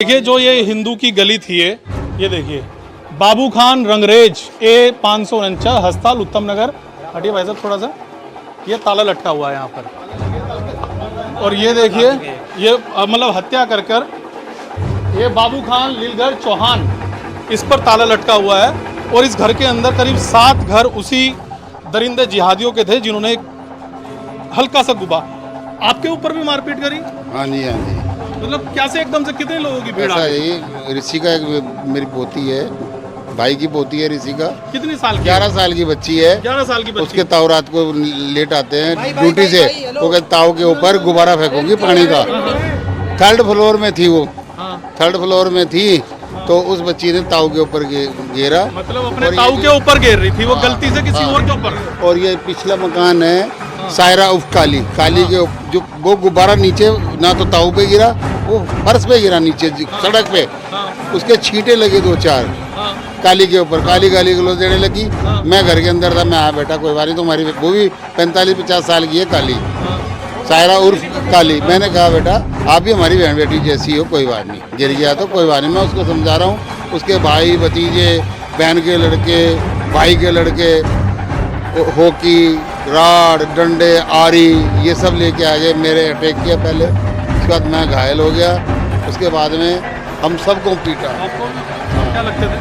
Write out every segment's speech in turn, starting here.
देखिए जो ये हिंदू की गली थी ये देखिए बाबू खान रंगरेज A549 हस्ताल उत्तम नगर। हटिए भाई साहब थोड़ा सा, ये ताला लटका हुआ है यहाँ पर। और ये देखिए ये मतलब हत्या कर कर ये बाबू खान लीलगढ़ चौहान, इस पर ताला लटका हुआ है। और इस घर के अंदर करीब 7 घर उसी दरिंदे जिहादियों के थे जिन्होंने हल्का सा गुबा। आपके ऊपर भी मारपीट करी? हाँ जी हाँ जी। मतलब कैसे एकदम से कितने लोगों की भीड़ आ गई? ये ऋषि का एक मेरी पोती है, भाई की पोती है ऋषि का। कितनी साल की? 11 साल की बच्ची है। 11 साल की बच्ची। उसके ताऊ रात को लेट आते हैं ड्यूटी से, वो कहते ताऊ के ऊपर गुब्बारा फेंकूंगी पानी का। 3rd फ्लोर में थी वो, 3rd फ्लोर में थी तो उस बच्ची ने ताऊ के ऊपर घेरा। मतलब अपने ताऊ के ऊपर घेर रही थी वो गलती से किसी और के ऊपर। और ये पिछला मकान है सायरा उफ काली के जो वो गुब्बारा नीचे ना तो ताऊ पे गिरा, वो फर्श पे गिरा नीचे सड़क पे। उसके छींटे लगे 2-4 काली के ऊपर। काली गाली गलौज देने लगी। मैं घर के अंदर था, मैं आया बेटा कोई बात नहीं, तुम्हारी वो भी 45-50 साल की है काली, सायरा उर्फ काली। मैंने कहा बेटा आप भी हमारी बहन बेटी जैसी हो, कोई बात नहीं, गिर गया तो कोई बात नहीं। मैं उसको समझा रहा हूँ। उसके भाई भतीजे, बहन के लड़के, भाई के लड़के हॉकी राड डंडे आरी ये सब लेके आ गए, मेरे अटैक किया पहले। उसके बाद मैं घायल हो गया। उसके बाद में हम सबको पीटा। आपको क्या लगते थे?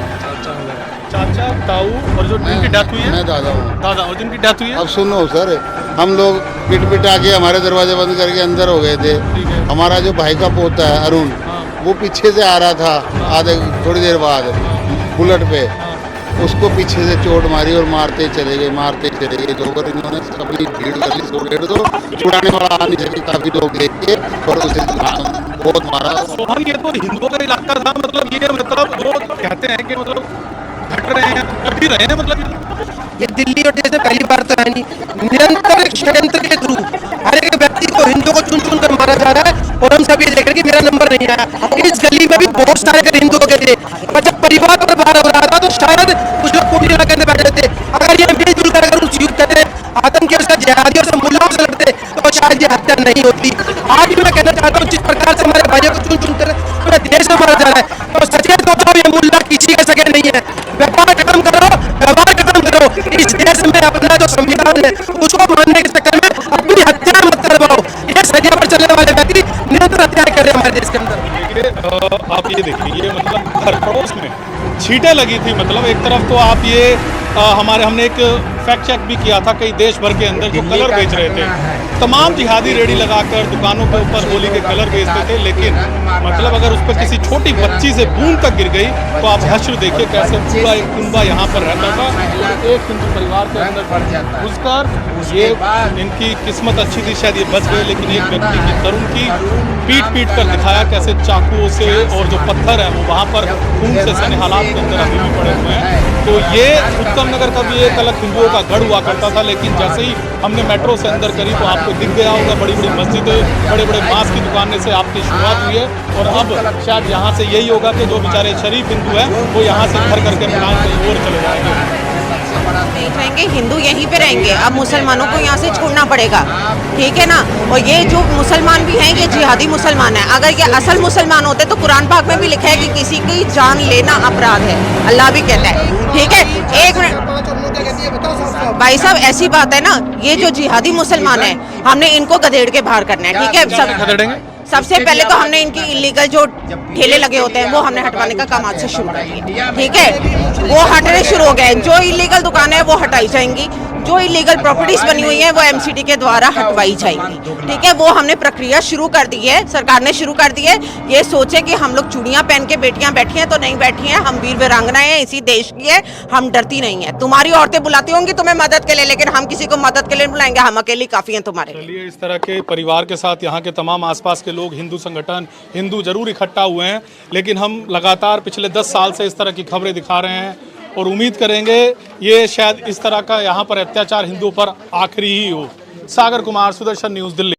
चाचा ताऊ और जो जिनकी डेथ हुई है? मैं दादा हूँ। दादा और जिनकी डेथ हुई है? अब सुनो सर, हम लोग पिटा के हमारे दरवाजे बंद करके अंदर हो गए थे। हमारा जो भाई का पोता है अरुण, वो पीछे से आ रहा था थोड़ी देर बाद बुलेट पे, उसको पीछे से चोट मारी और मारते चले गए। तो इन्होंने अपनी भीड़ कर ली 100-150, छुड़ाने वाला आ नहीं सके, काफी लोग देख के और उसे बहुत मारा। सोहन ये तो हिंदुओं का इलाका था, मतलब ये मतलब वो कहते हैं कि मतलब घट रहे हैं, घट ही रहे हैं। मतलब ये दिल्ली और देश में पहली बार तो है नहीं, निरंतर एक षड्यंत्र के थ्रू हर एक व्यक्ति को हिंदू को चुन कर मारा जा रहा है। और हम सब ये देख रहे हैं कि मेरा नंबर नहीं आया। इस गली में भी बहुत सारे अगर हिंदू के थे, पर जब परिवार पर बाहर हो रहा था तो शायद कुछ लोग पूरी ना करने बैठे थे। अगर ये मिलजुल कर अगर उस युद्ध करते आतंकी और जिहादियों से मुल्लाओं से लड़ते तो शायद ये हत्या नहीं होती। आज भी मैं कहना चाहता हूँ जिस प्रकार से हमारे भाइयों को चुन कर पूरे देश में मारा जा रहा है, तो सचेत हो जाओ, ये मुल्ला किसी के सगे नहीं है। व्यापार खत्म करो, व्यवहार खत्म करो। इस देश में अपना जो संविधान है उसको मानने के चक्कर में अपनी हत्या मत करवाओ। ये सरिया पर चलने वाले व्यक्ति निरंतर हत्या कर रहे हैं हमारे देश के अंदर। आप ये देखिए, ये मतलब घर पड़ोस में छींटे लगी थी। मतलब एक तरफ तो आप ये हमने एक फैक्ट चेक भी किया था, कई देश भर के अंदर जो कलर बेच रहे थे, तमाम जिहादी रेडी लगाकर दुकानों के ऊपर होली के कलर बेचते थे। लेकिन मतलब अगर उस पर किसी छोटी बच्ची से बूंद तक गिर गई तो आप हश्र देखिए कैसे पूरा एक कुंबा यहाँ पर रहता था। एक हिंदू परिवार के अंदर घुसकर ये इनकी किस्मत अच्छी थी, शायद ये बच गए। लेकिन एक व्यक्ति की तरुण की पीट कर दिखाया कैसे चाकुओं से, और जो पत्थर है वो वहाँ पर खून से सने हालात के अंदर अभी भी पड़े हुए हैं। तो ये उत्तम नगर का भी एक अलग हिंदुओं का गढ़ हुआ करता था। लेकिन जैसे ही हमने मेट्रो से अंदर करी तो आपको दिख गया होगा बड़ी बड़ी मस्जिदें, बड़े बड़े मांस की दुकानें से आपकी शुरुआत हुई है। और अब शायद यहाँ से यही होगा कि जो बेचारे शरीफ हिंदू हैं वो यहाँ से घर करके प्लान कहीं और चले जाएंगे। नहीं रहेंगे, हिंदू यहीं पे रहेंगे। अब मुसलमानों को यहाँ से छोड़ना पड़ेगा, ठीक है ना। और ये जो मुसलमान भी हैं ये जिहादी मुसलमान है। अगर ये असल मुसलमान होते तो कुरान पाक में भी लिखा है कि किसी की जान लेना अपराध है, अल्लाह भी कहता है, ठीक है। एक मिनट भाई साहब, ऐसी बात है ना, ये जो जिहादी मुसलमान है हमने इनको गधेड़ के बाहर करना है, ठीक है। सबसे पहले तो हमने इनकी इलीगल जो ठेले लगे होते हैं वो हमने हटवाने का काम आज से शुरू कर दिया, ठीक है। वो हटने शुरू हो गए। जो इलीगल दुकानें हैं वो हटाई जाएंगी, जो इलीगल प्रॉपर्टीज बनी हुई हैं वो एमसीडी के द्वारा हटवाई जाएंगी, ठीक है। वो हमने प्रक्रिया शुरू कर दी है, सरकार ने शुरू कर दी है। ये सोचे कि हम लोग चूड़ियां पहन के बेटियां बैठी हैं तो नहीं बैठी हैं, हम वीर वीरांगनाएं हैं, इसी देश की है, हम डरती नहीं है। तुम्हारी औरतें बुलाती होंगी तुम्हें मदद के लिए, लेकिन हम किसी को मदद के लिए बुलाएंगे, हम अकेली काफी हैं तुम्हारे। चलिए, इस तरह के परिवार के साथ यहाँ के तमाम आसपास के लोग, हिंदू संगठन, हिंदू जरूर इकट्ठा हुए हैं। लेकिन हम लगातार पिछले 10 साल से इस तरह की खबरें दिखा रहे हैं और उम्मीद करेंगे ये शायद इस तरह का यहाँ पर अत्याचार हिंदुओं पर आखिरी ही हो। सागर कुमार, सुदर्शन न्यूज़, दिल्ली।